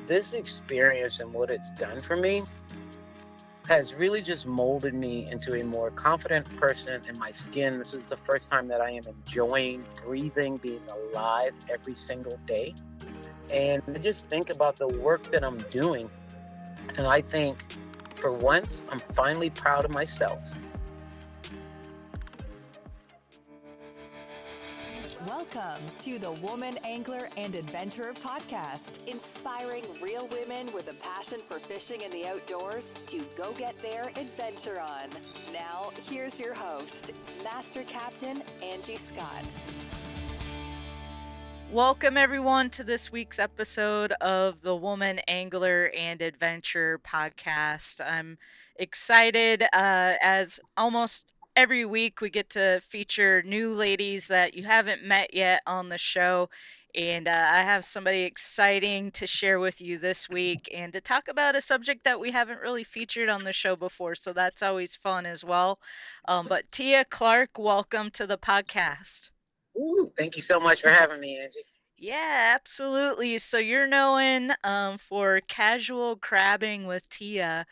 this experience and what it's done for me has really just molded me into a more confident person in my skin. This is the first time that I am enjoying breathing, being alive every single day. And I just think about the work that I'm doing. And I think for once, I'm finally proud of myself. Welcome to the Woman Angler and Adventurer podcast, inspiring real women with a passion for fishing in the outdoors to go get their adventure on. Now, here's your host, Master Captain Angie Scott. Welcome, everyone, to this week's episode of the Woman Angler and Adventure podcast. I'm excited as almost every week we get to feature new ladies that you haven't met yet on the show. And I have somebody exciting to share with you this week and to talk about a subject that we haven't really featured on the show before. So that's always fun as well. But Tia Clark, welcome to the podcast. Ooh, thank you so much for having me, Angie. Yeah, absolutely. So you're known for casual crabbing with Tia,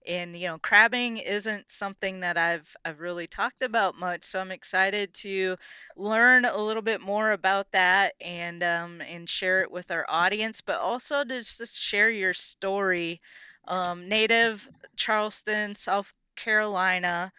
and crabbing isn't something that I've really talked about much. So I'm excited to learn a little bit more about that and share it with our audience, but also to just share your story. Native Charleston, South Carolina.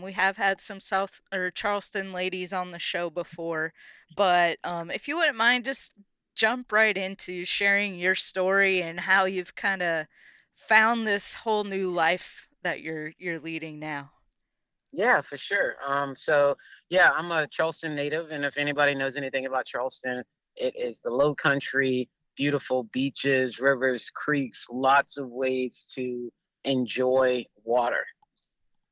We have had some South or Charleston ladies on the show before. But if you wouldn't mind, just jump right into sharing your story and how you've kind of found this whole new life that you're leading now. Yeah, for sure. So I'm a Charleston native, and if anybody knows anything about Charleston, it is the low country, beautiful beaches, rivers, creeks, lots of ways to enjoy water.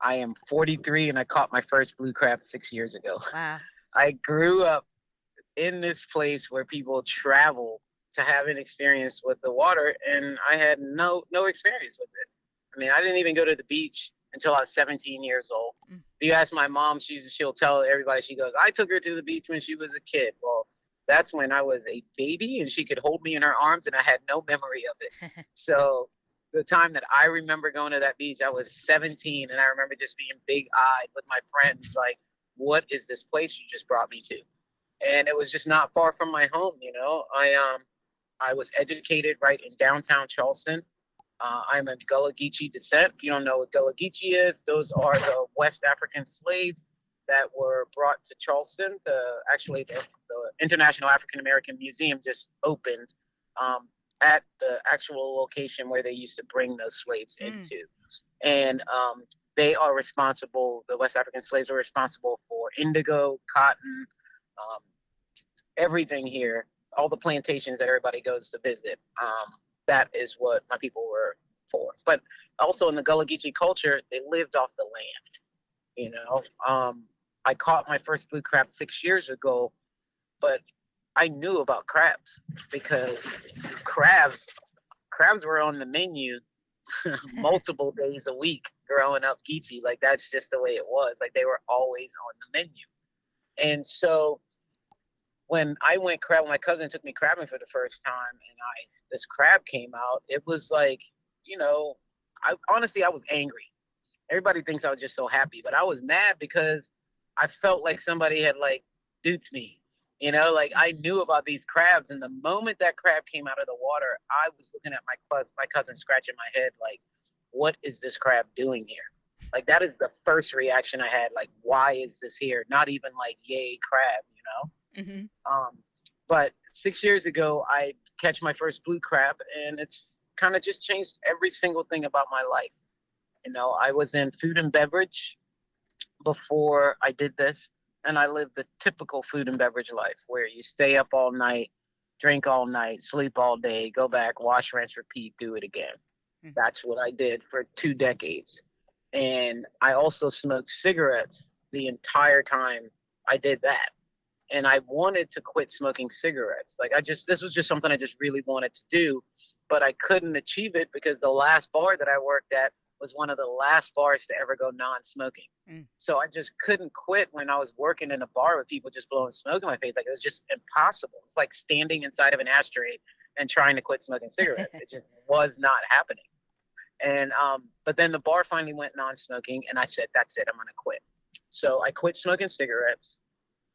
I am 43 and I caught my first blue crab 6 years ago. Wow. I grew up in this place where people travel to have an experience with the water, and I had no experience with it. I mean, I didn't even go to the beach until I was 17 years old. Mm. If you ask my mom, she'll tell everybody. She goes, "I took her to the beach when she was a kid." Well, that's when I was a baby, and she could hold me in her arms, and I had no memory of it. So the time that I remember going to that beach, I was 17, and I remember just being big-eyed with my friends, like, "What is this place you just brought me to?" And it was just not far from my home. I was educated right in downtown Charleston. I'm of Gullah Geechee descent. If you don't know what Gullah Geechee is, those are the West African slaves that were brought to Charleston. The International African American Museum just opened at the actual location where they used to bring those slaves Mm. into. And they are responsible, the West African slaves are responsible for indigo, cotton, um, everything here, all the plantations that everybody goes to visit. That is what my people were for. But also in the Gullah Geechee culture, they lived off the land. You know, I caught my first blue crab 6 years ago, but I knew about crabs because crabs crabs were on the menu multiple days a week growing up Geechee. Like that's just the way it was. Like they were always on the menu. And so when I went crab, when my cousin took me crabbing for the first time, and this crab came out, it was like, you know, I honestly I was angry. Everybody thinks I was just so happy, but I was mad because I felt like somebody had like duped me. Like I knew about these crabs, and the moment that crab came out of the water, I was looking at my cousin scratching my head like, what is this crab doing here? Like that is the first reaction I had. Like, why is this here? Not even like, yay, crab. Hmm. But 6 years ago, I catch my first blue crab, and it's kind of just changed every single thing about my life. I was in food and beverage before I did this, and I lived the typical food and beverage life where you stay up all night, drink all night, sleep all day, go back, wash, rinse, repeat, do it again. That's what I did for 2 decades. And I also smoked cigarettes the entire time I did that. And I wanted to quit smoking cigarettes. This was just something I just really wanted to do, but I couldn't achieve it because the last bar that I worked at was one of the last bars to ever go non-smoking. Mm. So I just couldn't quit when I was working in a bar with people just blowing smoke in my face. Like it was just impossible. It's like standing inside of an ashtray and trying to quit smoking cigarettes. It just was not happening. And but then the bar finally went non-smoking, and I said, "That's it. I'm gonna quit." So I quit smoking cigarettes,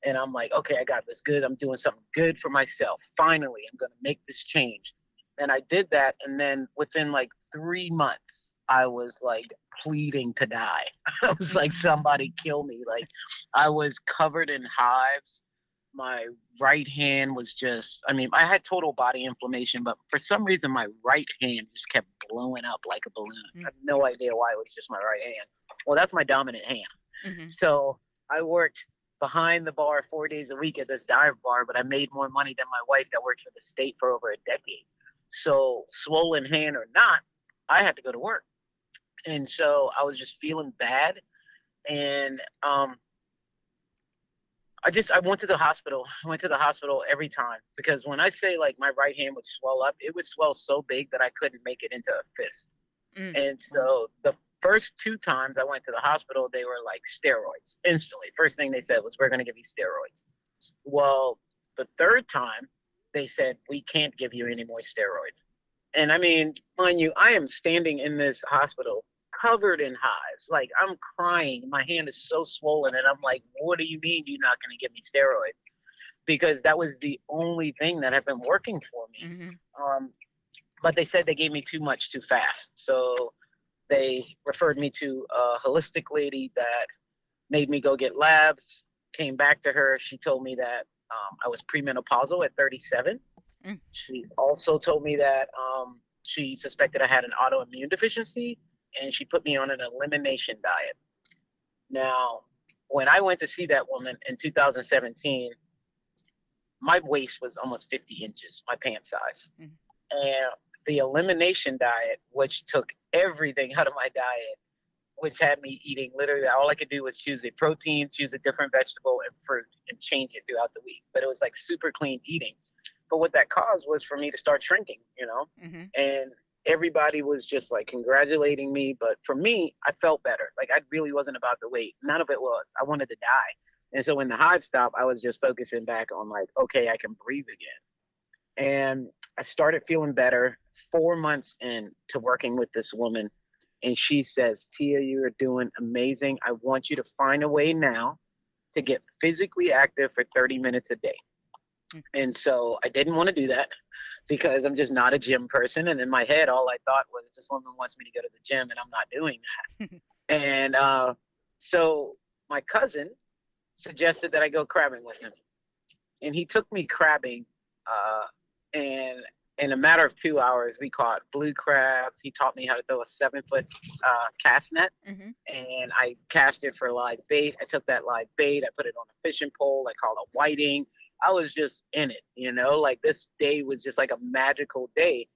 and I'm like, "Okay, I got this good. I'm doing something good for myself. Finally, I'm gonna make this change." And I did that, and then within like 3 months, I was like pleading to die. I was like, "Somebody kill me!" Like I was covered in hives. My right hand was just, I mean, I had total body inflammation, but for some reason my right hand just kept blowing up like a balloon. I have no idea why, it was just my right hand. Well, that's my dominant hand. Mm-hmm. So I worked behind the bar 4 days a week at this dive bar, but I made more money than my wife that worked for the state for over a decade. So swollen hand or not, I had to go to work. And so I was just feeling bad. And I went to the hospital. I went to the hospital every time because when I say like my right hand would swell up, it would swell so big that I couldn't make it into a fist. Mm. And Wow. so the first two times I went to the hospital, they were like steroids instantly. First thing they said was, "We're going to give you steroids." Well, the third time they said, "We can't give you any more steroids." And I mean, mind you, I am standing in this hospital covered in hives. Like I'm crying. My hand is so swollen. And I'm like, "What do you mean you're not going to give me steroids?" Because that was the only thing that had been working for me. Mm-hmm. Um, but they said they gave me too much too fast. So they referred me to a holistic lady that made me go get labs. Came back to her. She told me that I was premenopausal at 37. Mm. She also told me that she suspected I had an autoimmune deficiency, and she put me on an elimination diet. Now, when I went to see that woman in 2017, my waist was almost 50 inches, my pant size. Mm. And the elimination diet, which took everything out of my diet, which had me eating literally all I could do was choose a protein, choose a different vegetable and fruit, and change it throughout the week. But it was like super clean eating. But what that caused was for me to start shrinking, you know? Mm-hmm. And everybody was just like congratulating me. But for me, I felt better. Like I really wasn't about the weight. None of it was. I wanted to die. And so when the hive stopped, I was just focusing back on like, okay, I can breathe again. And I started feeling better 4 months into working with this woman. And she says, "Tia, you are doing amazing. I want you to find a way now to get physically active for 30 minutes a day." Mm. And so I didn't want to do that because I'm just not a gym person. And in my head, all I thought was, this woman wants me to go to the gym and I'm not doing that. And so my cousin suggested that I go crabbing with him. And he took me crabbing. Uh, and in a matter of 2 hours, we caught blue crabs. He taught me how to throw a 7 foot cast net, Mm-hmm. and I cast it for live bait. I took that live bait, I put it on a fishing pole. I caught a whiting. I was just in it, you know, like this day was just like a magical day.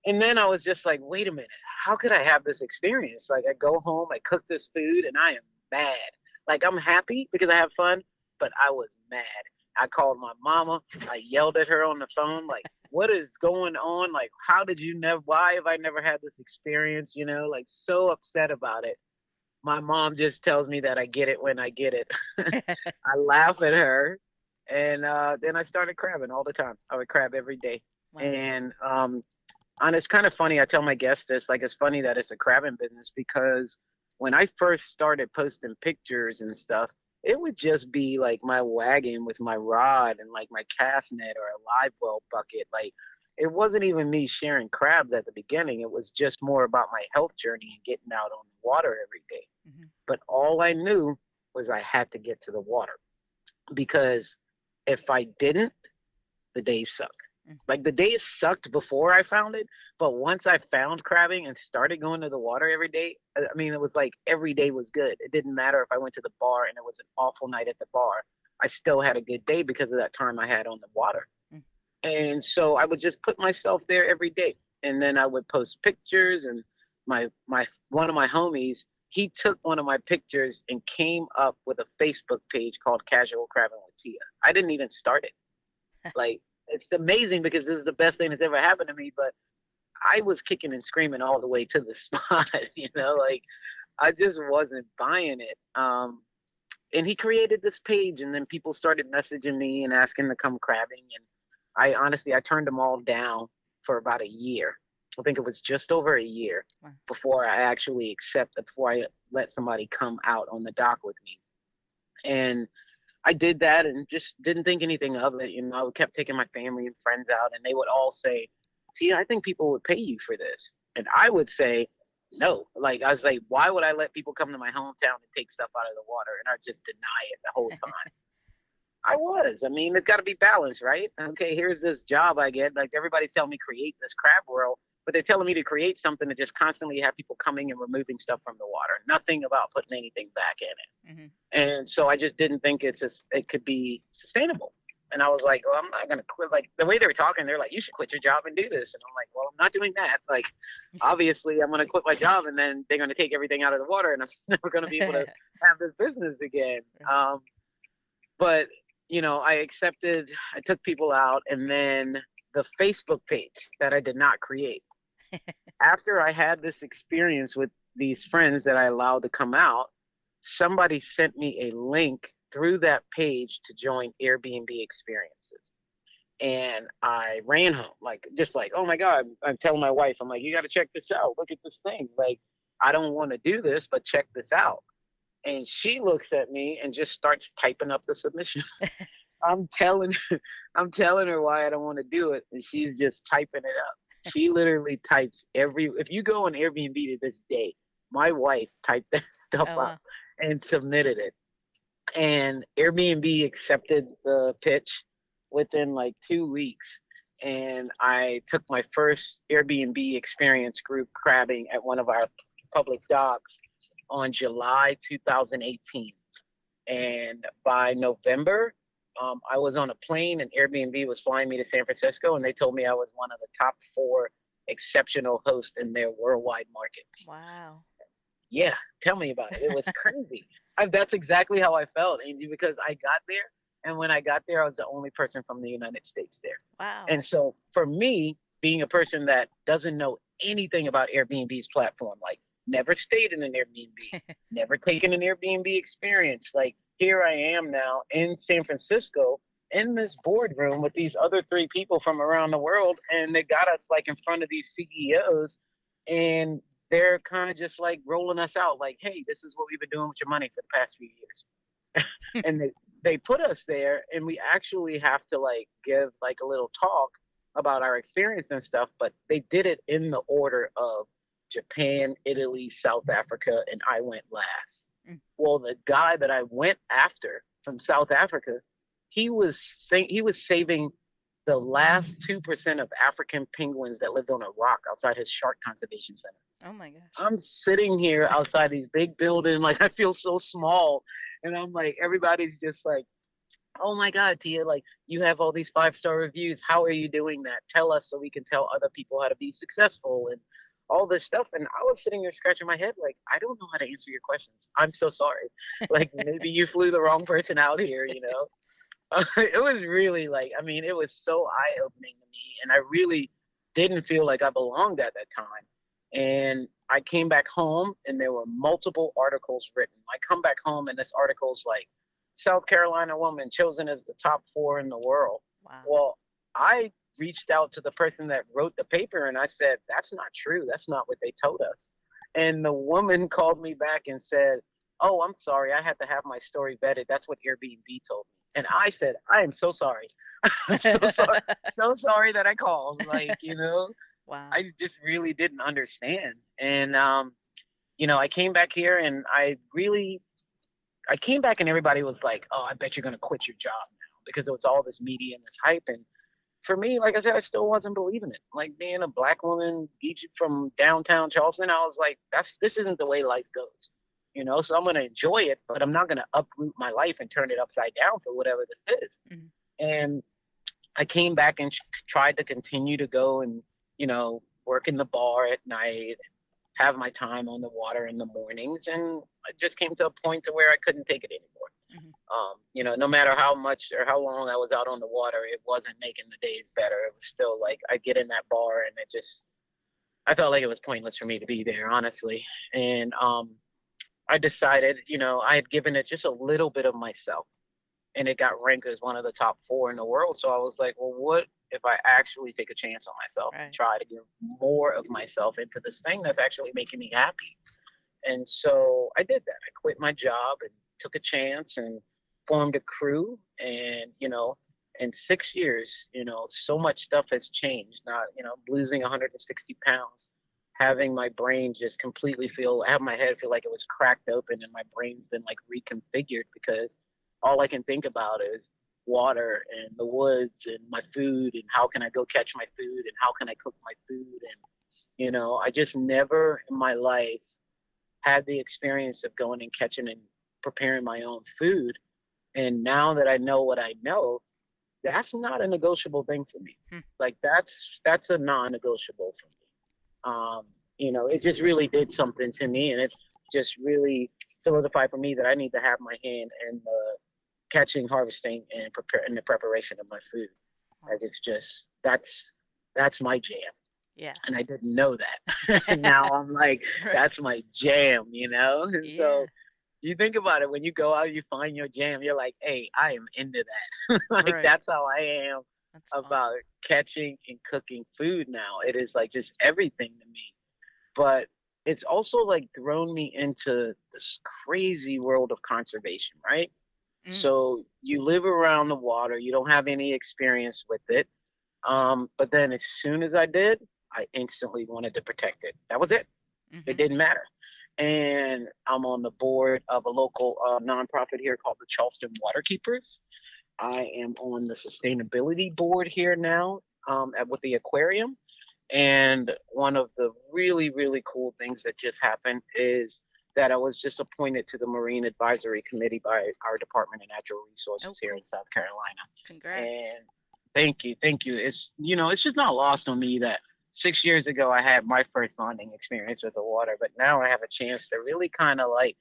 And then I was just like, wait a minute, how could I have this experience? Like, I go home, I cook this food, and I am mad. Like, I'm happy because I have fun, but I was mad. I called my mama. I yelled at her on the phone, like, what is going on? Like, how did you never, why have I never had this experience? You know, like, so upset about it. My mom just tells me that I get it when I get it. I laugh at her. And then I started crabbing all the time. I would crab every day. Wow. And it's kind of funny. I tell my guests this, like, it's funny that it's a crabbing business because when I first started posting pictures and stuff, it would just be like my wagon with my rod and like my cast net or a live well bucket. Like, it wasn't even me sharing crabs at the beginning. It was just more about my health journey and getting out on the water every day. Mm-hmm. But all I knew was I had to get to the water because if I didn't, the days sucked. Like the days sucked before I found it, but once I found crabbing and started going to the water every day, I mean, it was like every day was good. It didn't matter if I went to the bar and it was an awful night at the bar. I still had a good day because of that time I had on the water. Mm. And so I would just put myself there every day. And then I would post pictures and my one of my homies, he took one of my pictures and came up with a Facebook page called Casual Crabbing with Tia. I didn't even start it. Like, it's amazing because this is the best thing that's ever happened to me, but I was kicking and screaming all the way to the spot, you know, like I just wasn't buying it. And he created this page and then people started messaging me and asking to come crabbing. And I honestly, I turned them all down for about a year. I think it was just over a year Wow. before I actually accepted, before I let somebody come out on the dock with me. And I did that and just didn't think anything of it. You know, I kept taking my family and friends out, and they would all say, "Tia, I think people would pay you for this." And I would say, "No." Like, I was like, why would I let people come to my hometown and take stuff out of the water? And I just deny it the whole time. I was. I mean, it's got to be balanced, right? Okay, here's this job I get. Like, everybody's telling me create this crab world, but they're telling me to create something to just constantly have people coming and removing stuff from the water. Nothing about putting anything back in it. Hmm. And so I just didn't think it could be sustainable. And I was like, well, I'm not gonna quit. Like, the way they were talking, they're like, you should quit your job and do this. And I'm like, well, I'm not doing that. Like, obviously, I'm gonna quit my job, and then they're gonna take everything out of the water, and I'm never gonna be able to have this business again. But I accepted. I took people out, and then the Facebook page that I did not create. After I had this experience with these friends that I allowed to come out, somebody sent me a link through that page to join Airbnb experiences. And I ran home, like, just like, oh my God, I'm telling my wife, I'm like, you got to check this out. Look at this thing. Like, I don't want to do this, but check this out. And she looks at me and just starts typing up the submission. I'm telling I'm telling her why I don't want to do it, and she's just typing it up. She literally types if you go on Airbnb to this day, my wife typed that stuff Oh up wow. and submitted it. And Airbnb accepted the pitch within like 2 weeks. And I took my first Airbnb experience group crabbing at one of our public docks on July 2018. And by November, I was on a plane, and Airbnb was flying me to San Francisco, and they told me I was one of the top four exceptional hosts in their worldwide market. Wow. Yeah, tell me about it. It was crazy. That's exactly how I felt, Angie, because I got there, and when I got there, I was the only person from the United States there. Wow. And so for me, being a person that doesn't know anything about Airbnb's platform, like never stayed in an Airbnb, never taken an Airbnb experience, like here I am now in San Francisco in this boardroom with these other three people from around the world, and they got us like in front of these CEOs, and they're kind of just like rolling us out, like, hey, this is what we've been doing with your money for the past few years. And they put us there, and we actually have to like give like a little talk about our experience and stuff, but they did it in the order of Japan, Italy, South Africa, and I went last. Mm. Well, the guy that I went after from South Africa, he was saving the last 2% of African penguins that lived on a rock outside his shark conservation center. Oh my gosh. I'm sitting here outside these big buildings, like I feel so small, and I'm like, everybody's just like, oh my God, Tia, like you have all these 5-star reviews. How are you doing that? Tell us so we can tell other people how to be successful and all this stuff. And I was sitting there scratching my head, like, I don't know how to answer your questions. I'm so sorry. Like, maybe you flew the wrong person out here, you know? It was really like, I mean, it was so eye opening to me. And I really didn't feel like I belonged at that time. And I came back home, and there were multiple articles written. I come back home, and this article's like, South Carolina woman chosen as the top four in the world. Wow. Well, I reached out to the person that wrote the paper, and I said, that's not true. That's not what they told us. And the woman called me back and said, oh, I'm sorry. I had to have my story vetted. That's what Airbnb told me. And I said, I am so sorry. I'm so sorry. So sorry that I called. Like, Wow. I just really didn't understand. And, I came back here, and I came back, and everybody was like, oh, I bet you're going to quit your job now, because it was all this media and this hype. And for me, like I said, I still wasn't believing it. Like, being a black woman from downtown Charleston, I was like, this isn't the way life goes. So I'm going to enjoy it, but I'm not going to uproot my life and turn it upside down for whatever this is. Hmm. And I came back and tried to continue to go and, work in the bar at night, have my time on the water in the mornings. And I just came to a point to where I couldn't take it anymore. Hmm. No matter how much or how long I was out on the water, it wasn't making the days better. It was still like I get in that bar, and I felt like it was pointless for me to be there, honestly. And I decided, I had given it just a little bit of myself, and it got ranked as one of the top four in the world. So I was like, well, if I actually take a chance on myself and Right. try to give more of myself into this thing that's actually making me happy. And so I did that. I quit my job and took a chance and formed a crew. And, in 6 years, so much stuff has changed. Not, losing 160 pounds, having my brain just completely have my head feel like it was cracked open and my brain's been like reconfigured because all I can think about is water and the woods and my food and how can I go catch my food and how can I cook my food. And, I just never in my life had the experience of going and catching and preparing my own food. And now that I know what I know, that's not a negotiable thing for me. Hmm. Like that's a non-negotiable for me. It just really did something to me, and it just really solidified for me that I need to have my hand in the catching, harvesting, and the preparation of my food. Like Awesome. it's just that's my jam, Yeah. and I didn't know that. And now I'm like, Right. that's my jam. And Yeah. so you think about it when you go out, you find your jam. You're like, hey, I am into that. Like Right. that's how I am That's about awesome. catching and cooking food now. It is like just everything to me. But it's also like thrown me into this crazy world of conservation, right? Mm. So you live around the water, you don't have any experience with it. But then as soon as I did, I instantly wanted to protect it. That was it. It Mhm. didn't matter. And I'm on the board of a local nonprofit here called the Charleston Waterkeepers. I am on the sustainability board here now with the aquarium. And one of the really, really cool things that just happened is that I was just appointed to the Marine Advisory Committee by our Department of Natural Oh, Resources here cool. in South Carolina. Congrats. And thank you. It's just not lost on me that 6 years ago I had my first bonding experience with the water, but now I have a chance to really kind of like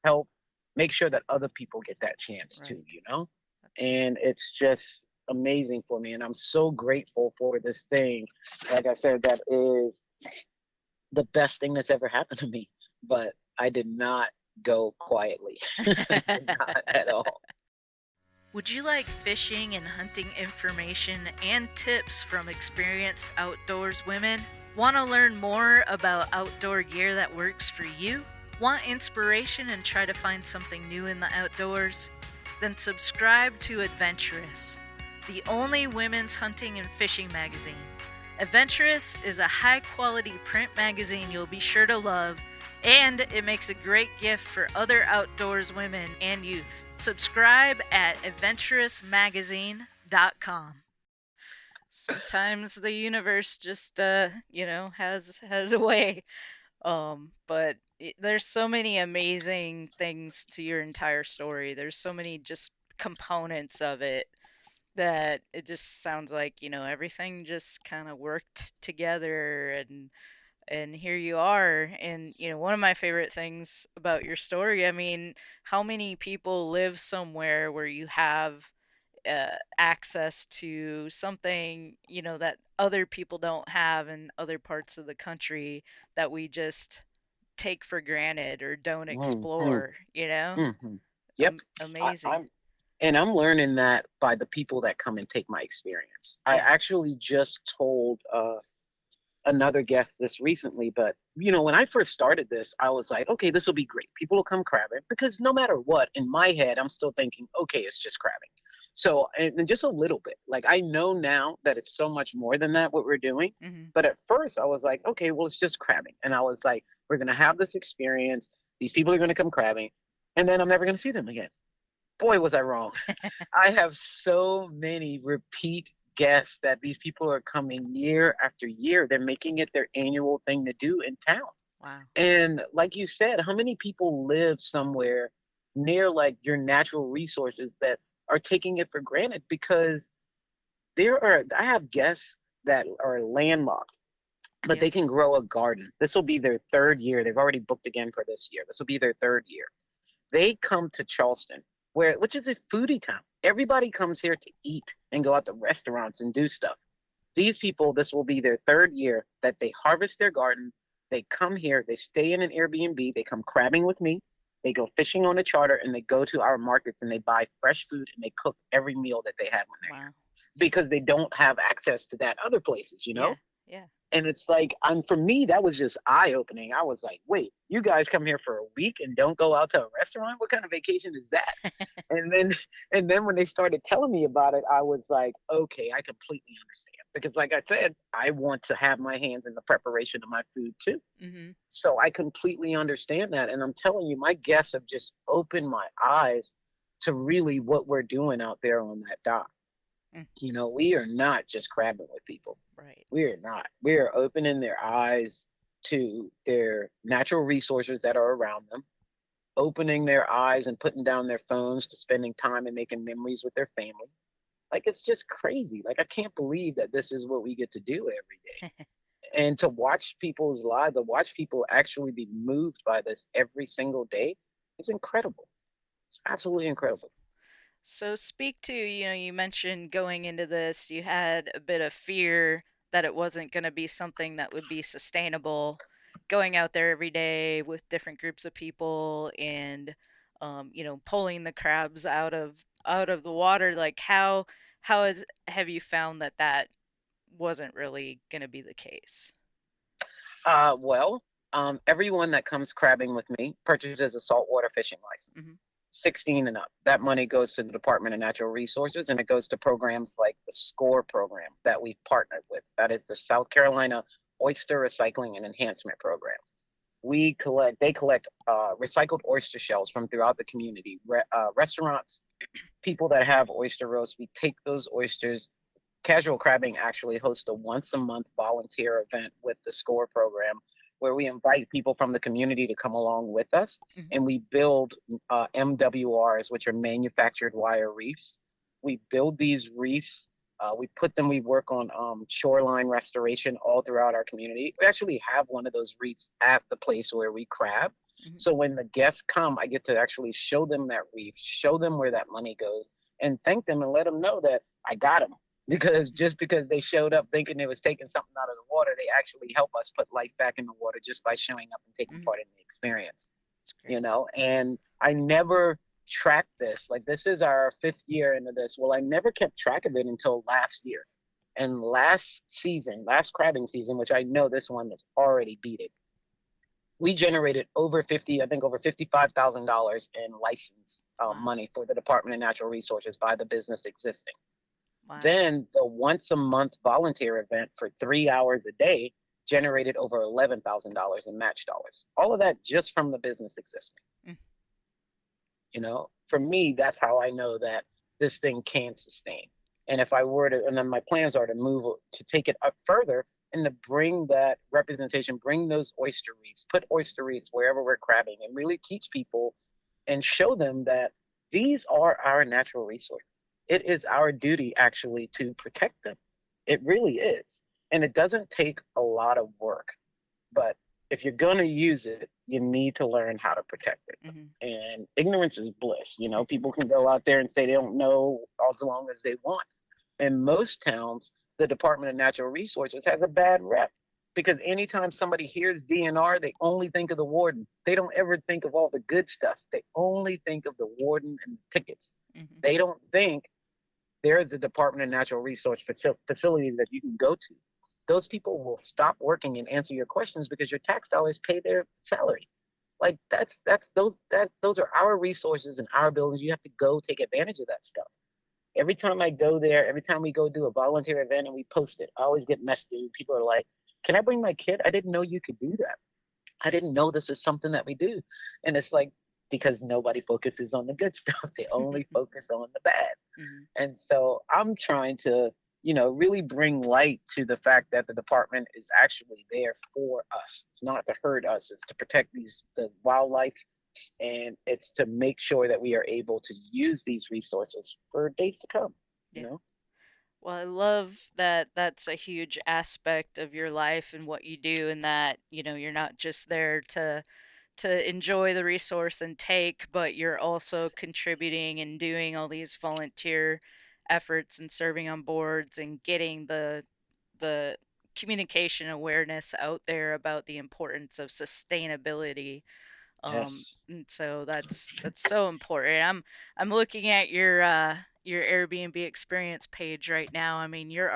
help make sure that other people get that chance too, Right. That's great. And it's just amazing for me. And I'm so grateful for this thing. Like I said, that is the best thing that's ever happened to me. But I did not go quietly. I did not at all. Would you like fishing and hunting information and tips from experienced outdoors women? Want to learn more about outdoor gear that works for you? Want inspiration and try to find something new in the outdoors? Then subscribe to Adventurous, the only women's hunting and fishing magazine. Adventurous is a high quality print magazine you'll be sure to love, and it makes a great gift for other outdoors women and youth. Subscribe at adventurousmagazine.com. Sometimes the universe just has a way. But there's so many amazing things to your entire story. There's so many just components of it that it just sounds like, everything just kind of worked together, and here you are. And one of my favorite things about your story, I mean, how many people live somewhere where you have access to something, that other people don't have in other parts of the country, that we just take for granted or don't Mm-hmm. explore, Mm-hmm. Yep. Amazing. I'm learning that by the people that come and take my experience. I Yeah. actually just told another guest this recently, but when I first started this, I was like, okay, this will be great. People will come crabbing because no matter what, in my head, I'm still thinking, okay, it's just crabbing. So, and just a little bit. Like I know now that it's so much more than that what we're doing. Hmm. But at first, I was like, okay, well, it's just crabbing, and I was like, we're gonna have this experience. These people are gonna come crabbing, and then I'm never gonna see them again. Boy, was I wrong. I have so many repeat guests that these people are coming year after year. They're making it their annual thing to do in town. Wow. And like you said, how many people live somewhere near like your natural resources that are taking it for granted because I have guests that are landlocked, but Yep. they can grow a garden. This will be their third year. They've already booked again for this year. This will be their third year. They come to Charleston, which is a foodie town. Everybody comes here to eat and go out to restaurants and do stuff. These people, this will be their third year that they harvest their garden. They come here, they stay in an Airbnb, they come crabbing with me, they go fishing on a charter, and they go to our markets and they buy fresh food and they cook every meal that they have when they're here. Wow. because they don't have access to that other places, you know? Yeah. Yeah. And it's like, for me, that was just eye opening. I was like, wait, you guys come here for a week and don't go out to a restaurant? What kind of vacation is that? And then, and then when they started telling me about it, I was like, okay, I completely understand. Because, like I said, I want to have my hands in the preparation of my food too. Mhm. So I completely understand that. And I'm telling you, my guests have just opened my eyes to really what we're doing out there on that dock. Mm. We are not just crabbing with people. Right. We are not. We are opening their eyes to their natural resources that are around them, opening their eyes and putting down their phones to spending time and making memories with their family. Like, it's just crazy. Like, I can't believe that this is what we get to do every day. And to watch people's lives, to watch people actually be moved by this every single day, it's incredible. It's It's absolutely awesome. incredible. So speak to, you mentioned going into this, you had a bit of fear that it wasn't going to be something that would be sustainable going out there every day with different groups of people and pulling the crabs out of the water. Like how is have you found that wasn't really going to be the case? Well, everyone that comes crabbing with me purchases a saltwater fishing license, Mhm. 16 and up. That money goes to the Department of Natural Resources and it goes to programs like the SCORE program that we've partnered with. That is the South Carolina Oyster Recycling and Enhancement Program. They collect recycled oyster shells from throughout the community, restaurants, people that have oyster roast. We take those oysters. Casual Crabbing actually hosts a once a month volunteer event with the SCORE program where we invite people from the community to come along with us Mhm. and we build MWRs, which are manufactured wire reefs. We build these reefs. We work on shoreline restoration all throughout our community. We actually have one of those reefs at the place where we crab. Mhm. So when the guests come, I get to actually show them that reef, show them where that money goes, and thank them and let them know that I got them because just because they showed up thinking they was taking something out of the water, they actually help us put life back in the water just by showing up and taking Mhm. part in the experience. That's great. And I never tracked this. Like, this is our fifth year into this. Well, I never kept track of it until last year. And last crabbing season, which I know this one is already beat it, we generated I think over $55,000 in license Wow. money for the Department of Natural Resources by the business existing. Wow. Then the once a month volunteer event for 3 hours a day generated over $11,000 in match dollars. All of that just from the business existing. Mm. For me, that's how I know that this thing can sustain. And if I were to, and then my plans are to move to take it up further and to bring that representation, bring those oyster reefs, put oyster reefs wherever we're crabbing, and really teach people and show them that these are our natural resources. It is our duty actually to protect them. It really is. And it doesn't take a lot of work, but if you're going to use it, you need to learn how to protect it. Mhm. And ignorance is bliss. People can go out there and say they don't know as long as they want. In most towns, the Department of Natural Resources has a bad rep because anytime somebody hears DNR, they only think of the warden. They don't ever think of all the good stuff. They only think of the warden and the tickets. Mhm. They don't think there is a Department of Natural Resource facility that you can go to. Those people will stop working and answer your questions because your tax dollars pay their salary. Like, those are our resources and our buildings. You have to go take advantage of that stuff. Every time I go there, every time we go do a volunteer event and we post it, I always get messages. People are like, "Can I bring my kid? I didn't know you could do that. I didn't know this is something that we do." And it's like, because nobody focuses on the good stuff. They only focus on the bad. Mhm. And so I'm trying to, really bring light to the fact that the department is actually there for us, not to hurt us. It's to protect the wildlife, and it's to make sure that we are able to use these resources for days to come. You Yeah. know? Well, I love that that's a huge aspect of your life and what you do, and that, you're not just there to enjoy the resource and take, but you're also contributing and doing all these volunteer efforts and serving on boards and getting the communication awareness out there about the importance of sustainability. Yes. And so that's so important. I'm looking at your Airbnb experience page right now. I mean, you're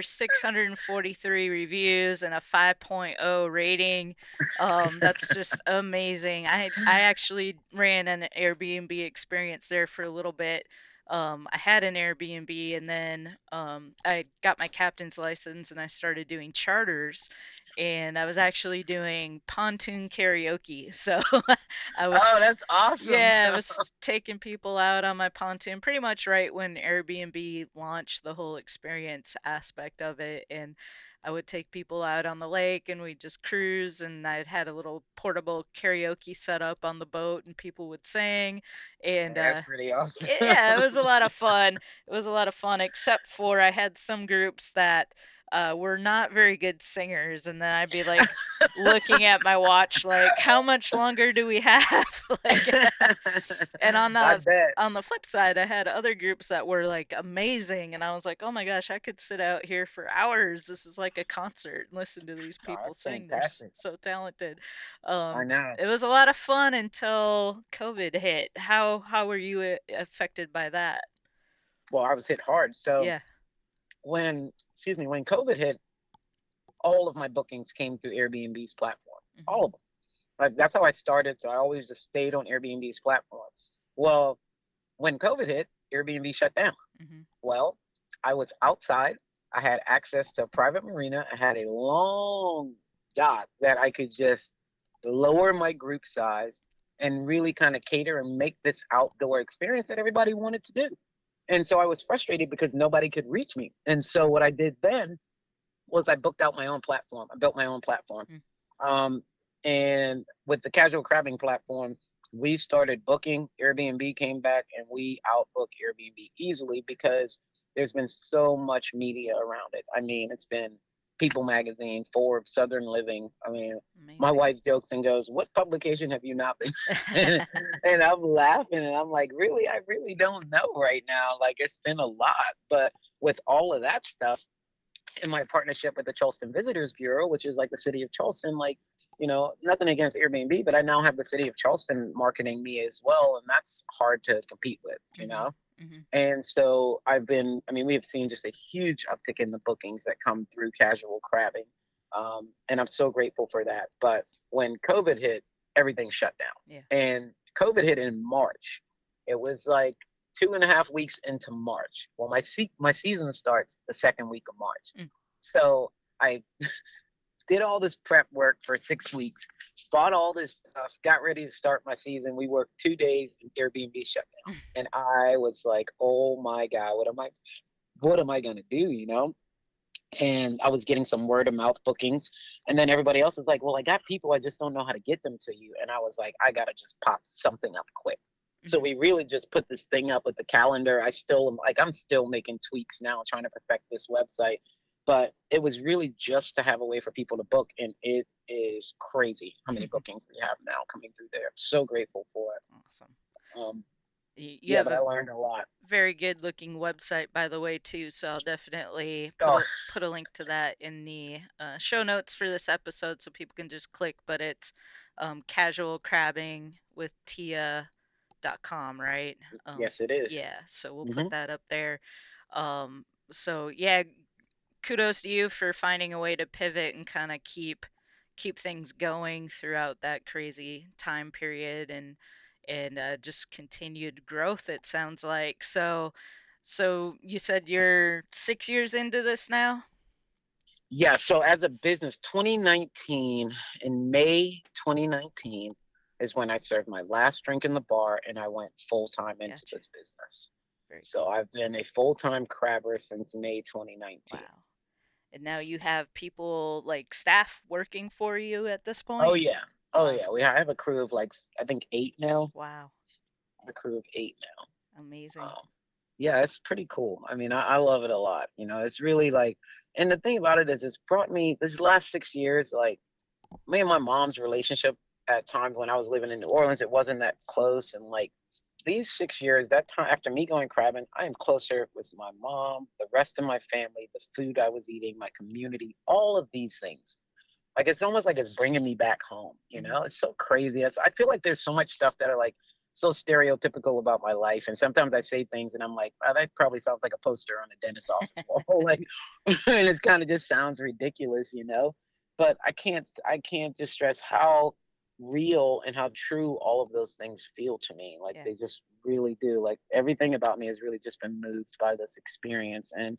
643 reviews and a 5.0 rating. That's just amazing. I actually ran an Airbnb experience there for a little bit. I had an Airbnb, and then I got my captain's license and I started doing charters, and I was actually doing pontoon karaoke. So I Oh, was that's awesome. yeah, I was taking people out on my pontoon pretty much right when Airbnb launched the whole experience aspect of it. And I would take people out on the lake and we'd just cruise. And I'd had a little portable karaoke set up on the boat and people would sing. And That's pretty awesome. yeah, it was a lot of fun. It was a lot of fun, except for I had some groups that were not very good singers. And then I'd be like, looking at my watch like how much longer do we have like and I bet. on the flip side I had other groups that were like amazing and I was like oh my gosh I could sit out here for hours, this is like a concert and listen to these Oh, people that's sing, they're fantastic. so talented. I know. It was a lot of fun until COVID hit. How were you affected by that? Well, I was hit hard. So Yeah. when COVID hit, all of my bookings came through Airbnb's platform. All Hmm. of them. Like that's how I started. So I always just stayed on Airbnb's platform. Well, when COVID hit, Airbnb shut down. Hmm. Well, I was outside. I had access to a private marina. I had a long dock that I could just lower my group size and really kind of cater and make this outdoor experience that everybody wanted to do. And so I was frustrated because nobody could reach me. And so what I did then was I booked out my own platform. I built my own platform. Um, and with the casual crabbing platform, we started booking. Airbnb came back and we outbook Airbnb easily because there's been so much media around it. I mean, it's been People Magazine, Forbes, Southern Living. I mean, my Amazing. wife jokes and goes, "What publication have you not been?" And I'm laughing and I'm like, "Really? I really don't know right now. Like, it's been a lot." But with all of that stuff, in my partnership with the Charleston Visitors Bureau, which is like the city of Charleston, like, nothing against Airbnb, but I now have the city of Charleston marketing me as well. And that's hard to compete with. Hmm. Hmm. And so I mean, we have seen just a huge uptick in the bookings that come through casual crabbing. And I'm so grateful for that. But when COVID hit, everything shut down. Yeah. And COVID hit in March. It was like 2.5 weeks into March. Well, my season starts the second week of March. Mm. So I did all this prep work for 6 weeks, bought all this stuff, got ready to start my season. We worked 2 days and Airbnb shut down. And I was like, oh my God, what am I gonna do? And I was getting some word of mouth bookings. And then everybody else was like, well, I got people, I just don't know how to get them to you. And I was like, I gotta just pop something up quick. So Hmm. we really just put this thing up with the calendar. I'm still making tweaks now, trying to perfect this website. But it was really just to have a way for people to book. And it is crazy how many bookings we have now coming through there. I'm so grateful for it. Awesome. Um, You yeah, have but I a learned a lot. very good looking website by the way too, so I'll definitely Oh, put a link to that in the show notes for this episode so people can just click, but it's casual crabbing with tia.com, right? yes, it is. Yeah, so we'll put Hmm. that up there. So yeah, kudos to you for finding a way to pivot and kind of keep things going throughout that crazy time period and just continued growth. It sounds like so. You said you're 6 years into this now. Yeah, so as a business, 2019, in May 2019 is when I served my last drink in the bar and I went full time into Gotcha. this business. Very So cool. I've been a full time crabber since May 2019. Wow. And now you have people like staff working for you at this Oh point. yeah, oh Wow. yeah. I have a crew of like I think eight now. Wow. A crew of eight now. Amazing. Yeah, it's pretty cool. I mean, I love it a lot. It's really like, and the thing about it is, it's brought me this last 6 years. Like me and my mom's relationship at times when I was living in New Orleans, it wasn't that close. And like these 6 years, that time after me going crabbing, I am closer with my mom, the rest of my family, the food I was eating, my community, all of these things. Like it's almost like it's bringing me back home. Hmm. It's so crazy. I feel like there's so much stuff that are like so stereotypical about my life. And sometimes I say things and I'm like, oh, that probably sounds like a poster on a dentist's office wall. Like, and it's kind of just sounds ridiculous, you know? But I can't just stress how real and how true all of those things feel to me. Like Yeah. they just really do. Like everything about me has really just been moved by this experience. And,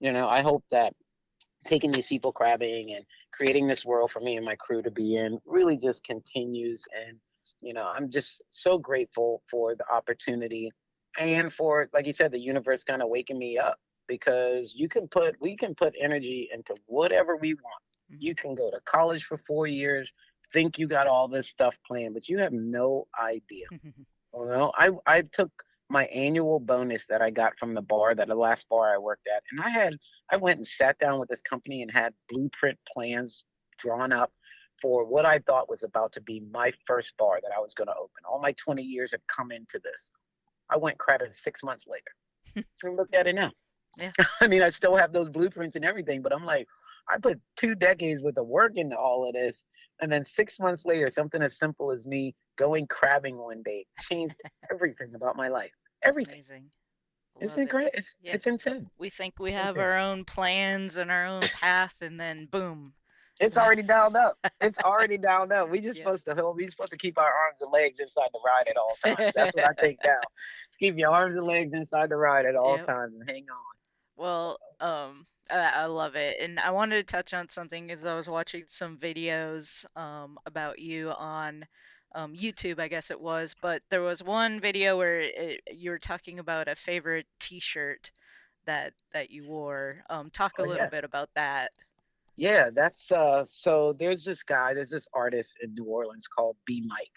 I hope that taking these people crabbing and creating this world for me and my crew to be in really just continues. And I'm just so grateful for the opportunity and for, like you said, the universe kind of waking me up, because we can put energy into whatever we want. Mhm. You can go to college for 4 years, think you got all this stuff planned, but you have no idea. Well, I took my annual bonus that I got from the last bar I worked at, and I went and sat down with this company and had blueprint plans drawn up for what I thought was about to be my first bar that I was going to open. All my 20 years had come into this. I went crabbing 6 months later. And look at it now. Yeah. I mean, I still have those blueprints and everything, but I'm like, I put 2 decades worth of work into all of this. And then 6 months later, something as simple as me going crabbing one day changed everything about my life. Everything. Amazing. Isn't Love it it. great? It's, Yeah. it's insane. We think we It's have insane. our own plans and our own path, and then boom. It's already dialed up. It's already dialed up. Yep. We supposed to keep our arms and legs inside the ride at all times. That's what I think now. Just keep your arms and legs inside the ride at all Yep. times and hang on. Well, I love it, and I wanted to touch on something as I was watching some videos about you on YouTube, I guess it was, but there was one video where you were talking about a favorite T-shirt that you wore. Talk a Oh little yeah. bit about that. Yeah, that's so there's this artist in New Orleans called B Mike.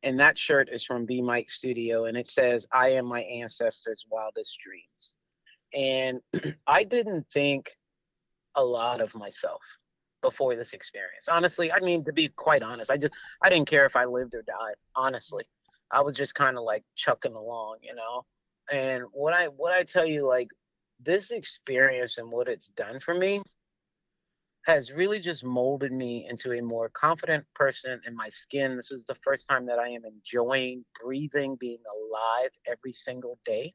And that shirt is from B Mike Studio and it says, I am my ancestors' wildest dreams. And I didn't think a lot of myself before this experience. Honestly, I mean, to be quite honest, I didn't care if I lived or died, honestly. I was just kind of like chucking along. And what I tell you, like, this experience and what it's done for me has really just molded me into a more confident person in my skin. This is the first time that I am enjoying breathing, being alive every single day.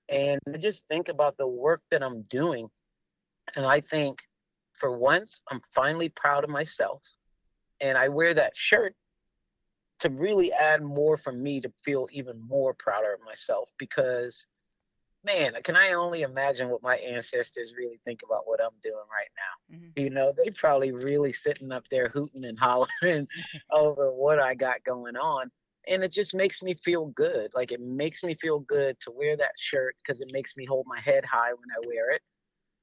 And I just think about the work that I'm doing. And I think for once, I'm finally proud of myself. And I wear that shirt to really add more for me to feel even more prouder of myself, because man, can I only imagine what my ancestors really think about what I'm doing right Hmm. now. They probably really sitting up there hooting and hollering over what I got going on. And it just makes me feel good. Like it makes me feel good to wear that shirt because it makes me hold my head high when I wear it.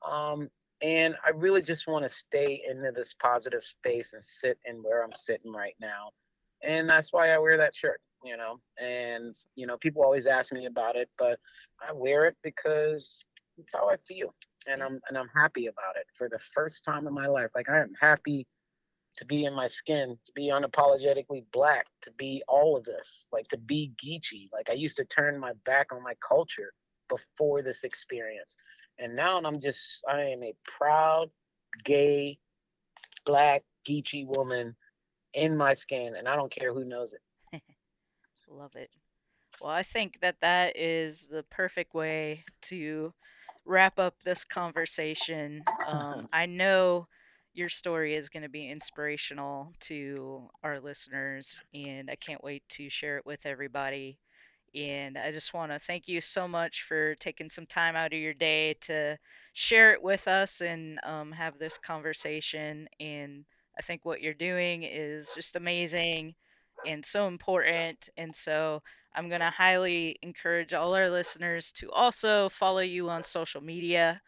Um, and I really just want to stay into this positive space and sit in where I'm sitting right now. And that's why I wear that shirt. And, people always ask me about it, but I wear it because it's how I feel. And Yeah. I'm happy about it for the first time in my life. Like I am happy to be in my skin, to be unapologetically black, to be all of this, like to be Geechee. Like I used to turn my back on my culture before this experience. And now I am a proud, gay, black, Geechee woman in my skin, and I don't care who knows it. Love it. Well, I think that that is the perfect way to wrap up this conversation. I know your story is going to be inspirational to our listeners, and I can't wait to share it with everybody. And I just want to thank you so much for taking some time out of your day to share it with us and have this conversation. And I think what you're doing is just amazing and so important. And so I'm going to highly encourage all our listeners to also follow you on social media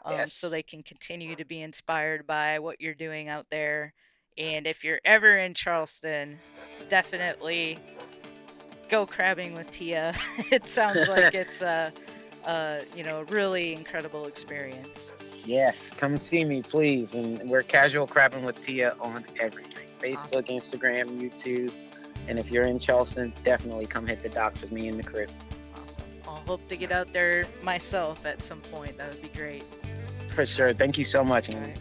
so Yes. they can continue to be inspired by what you're doing out there. And if you're ever in Charleston, definitely go crabbing with Tia. It sounds like it's a really incredible experience. Yes, come see me, please. And we're casual crabbing with Tia on everything: Awesome. Facebook, Instagram, YouTube. And if you're in Charleston, definitely come hit the docks with me in the crib. Awesome. I'll hope to get out there myself at some point. That would be great. For sure. Thank you so much, All Amy. right.